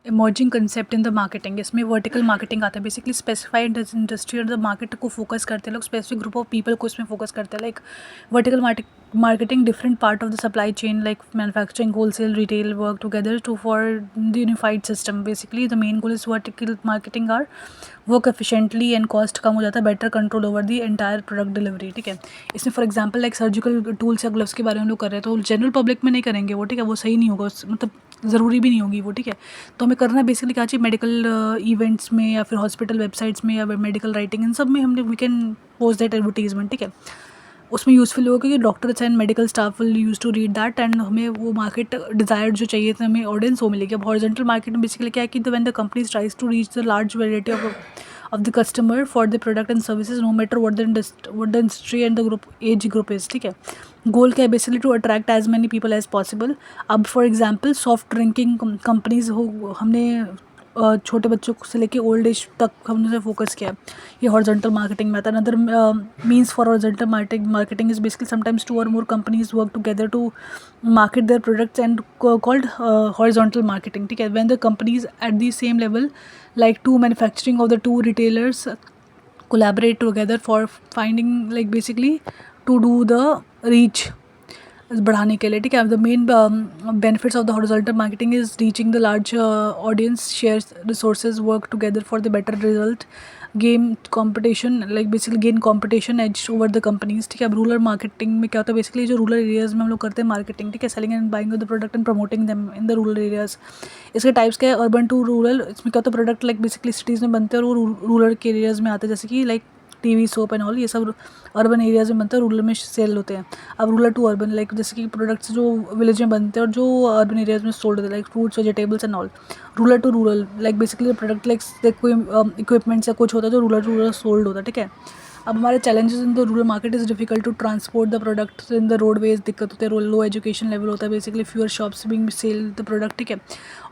Emerging concept in the marketing. इसमें vertical marketing आता है। बेसिकली स्पेसिफाइड इंडस्ट्री और द मार्केट को फोकस करते हैं लोग, स्पेसिफिक ग्रुप ऑफ पीपल को इसमें फोकस करते हैं। Like vertical marketing different part of the supply chain like manufacturing, wholesale, retail work together to for the unified system. Basically the main goal is vertical marketing are work efficiently and cost कम हो जाता है, better control over the entire product delivery. ठीक है, इसमें for example like surgical tools या gloves के बारे में हम लोग कर रहे हैं, तो जनरल पब्लिक में नहीं करेंगे वो। ठीक है, वो सही नहीं होगा, मतलब ज़रूरी भी नहीं होगी वो। ठीक है, तो हमें करना है बेसिकली क्या चाहिए, मेडिकल इवेंट्स में या फिर हॉस्पिटल वेबसाइट्स में या मेडिकल राइटिंग, इन सब में हमने we can post that advertisement. ठीक है, उसमें यूज़फुल होगा कि doctors and medical staff will use to read that and हमें वो मार्केट डिज़ायर्ड जो चाहिए था हमें ऑडियंस वो मिलेगी। अब हॉरिजॉन्टल मार्केट में बेसिकली क्या है कि when the companies tries to reach the large variety of the customer for the product and services no matter what the industry and the group age group is। ठीक है, goal क्या है basically to attract as many people as possible. अब for example soft drinking companies हो, हमने छोटे बच्चों से लेके ओल्ड एज तक हमने फोकस किया। ये हॉरिजॉन्टल मार्केटिंग में आता है। Another means for horizontal marketing is basically sometimes 2 or more companies work together to market their products and called horizontal marketing. ठीक है, when the companies at the same level like two manufacturing of the two retailers collaborate together for finding like basically to do the reach बढ़ाने के लिए। ठीक है, the main benefits of the horizontal marketing is reaching the large audience, shares resources, work together for the better result, game competition like basically gain competition edge over the companies. ठीक है, अब rural marketing में क्या होता है basically जो rural areas में हम लोग करते हैं मार्केटिंग। ठीक है, selling and buying of the product and promoting them in the rural areas. इसके टाइप्स क्या है, अर्बन टू रूरल। इसमें क्या होता है प्रोडक्ट लाइक बेसिकली सिटीज़ में बनते हैं और वो रूरल के एरियाज में आते हैं, जैसे कि like TV soap and all, ये सब अर्बन एरियाज में बनते हैं, रूरल में सेल होते हैं। अब रूरल टू अर्बन लाइक जैसे कि प्रोडक्ट्स जो विलेज में बनते हैं और जो अर्बन एरियाज में सोल्ड होते हैं like fruits, vegetables and all. Rural to rural like basically product like कोई इक्विपमेंट्स या कुछ होता है जो रूरल टू रूरल सोल्ड होता है। ठीक है, अब हमारे challenges in the rural market is difficult to transport the product in the roadways, दिक्कत होती है, लो एजुकेशन लेवल होता है basically, fewer shops being sell the product. ठीक है,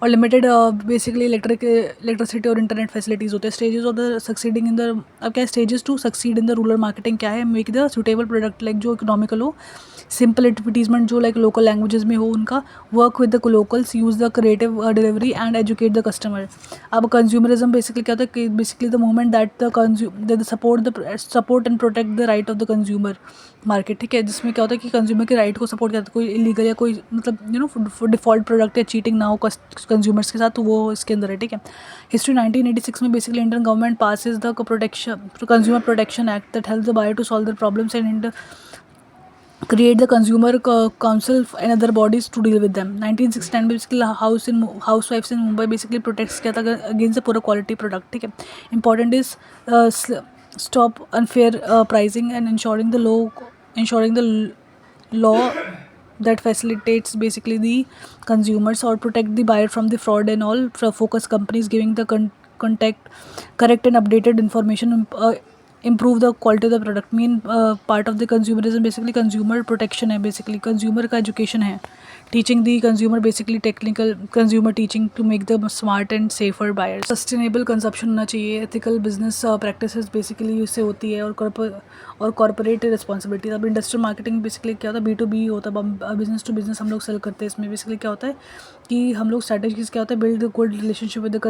और लिमिटेड बेसिकली इलेक्ट्रिसिटी और इंटरनेट फैसिलिटीज़ होते हैं। Stages of the succeeding in the, अब क्या stages to succeed in the rural marketing क्या है, make the suitable product like जो इकोनॉमिकल हो, सिंपल एडवर्टीजमेंट जो लाइक लोकल लैंग्वेजेस में हो उनका, work with the locals, use the creative delivery and educate the customer. अब कंज्यूमरिज्म बेसिकली क्या होता है कि basically the movement that the support and protect the right of the consumer market. ठीक है, जिसमें क्या होता है कि कंज्यूमर के राइट को सपोर्ट करता है, कोई इलीगल या कोई मतलब डिफ़ॉल्ट प्रोडक्ट या चीटिंग ना हो कंज्यूमर्स के साथ, तो वो इसके अंदर है। ठीक है, हिस्ट्री 1986 में basically Indian government passes the consumer protection act that help the buyer to solve the problems and create the consumer council and other bodies to deal with them। 1969 basically housewives in Mumbai basically protects क्या था against the poor quality product। ठीक है, important is stop unfair pricing and ensuring the law that facilitates basically the consumers or protect the buyer from the fraud and all, focus companies giving the contact correct and updated information, improve the quality of the product। Main part of the consumerism basically consumer protection है, basically consumer का education है, teaching the consumer basically technical consumer teaching to make the smart and safer buyers. Sustainable consumption होना चाहिए, ethical business practices basically इससे होती है, और corporate responsibility. अब इंडस्ट्रियल मार्केटिंग बेसिकली क्या होता है, B2B होता है, बिजनेस टू बिजनेस हम लोग सेल करते हैं। इसमें बेसिकली क्या होता है कि हम लोग स्ट्रैटेजीज क्या होता है, build good relationship with the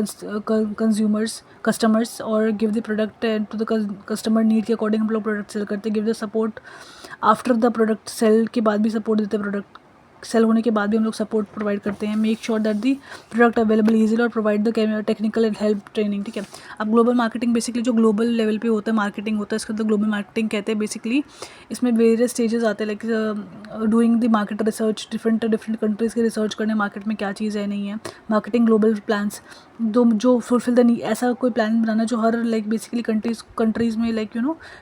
customers और give the product to the customer need के अकॉर्डिंग हम लोग प्रोडक्ट सेल करते हैं। Give the support after the product sale के बाद भी सपोर्ट देते हैं, प्रोडक्ट सेल होने के बाद भी हम लोग सपोर्ट प्रोवाइड करते हैं। Make sure that the product available easily और provide the technical and help training. ठीक है, अब ग्लोबल मार्केटिंग बेसिकली जो ग्लोबल लेवल पे होता है मार्केटिंग होता है, इसका तो ग्लोबल मार्केटिंग कहते हैं। बेसिकली इसमें वेरियस स्टेजेस आते हैं like doing the market research, different countries के रिसर्च करने मार्केट में क्या चीज़ है नहीं है, मार्केटिंग ग्लोबल प्लान्स जो फुलफिल द नीड, ऐसा कोई प्लान बनाना जो हर लाइक बेसिकली कंट्रीज़ में लाइक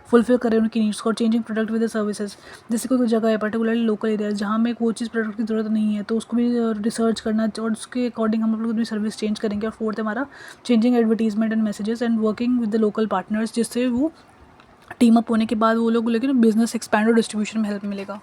फुलफिल करे उनकी नीड्स को, changing product with the services. जैसे कोई जगह है पर्टिकुलरली लोकल एरिया जहाँ में वो चीज़ प्रोडक्ट की ज़रूरत नहीं है तो उसको भी रिसर्च करना और उसके अकॉर्डिंग हम लोग अपनी सर्विस चेंज करेंगे। और फोर्थ है हमारा changing advertisement and messages and working with the local partners, जिससे वो टीम अप होने के बाद वो लोग लेकिन बिजनेस एक्सपैंड और डिस्ट्रीब्यूशन में हेल्प मिलेगा।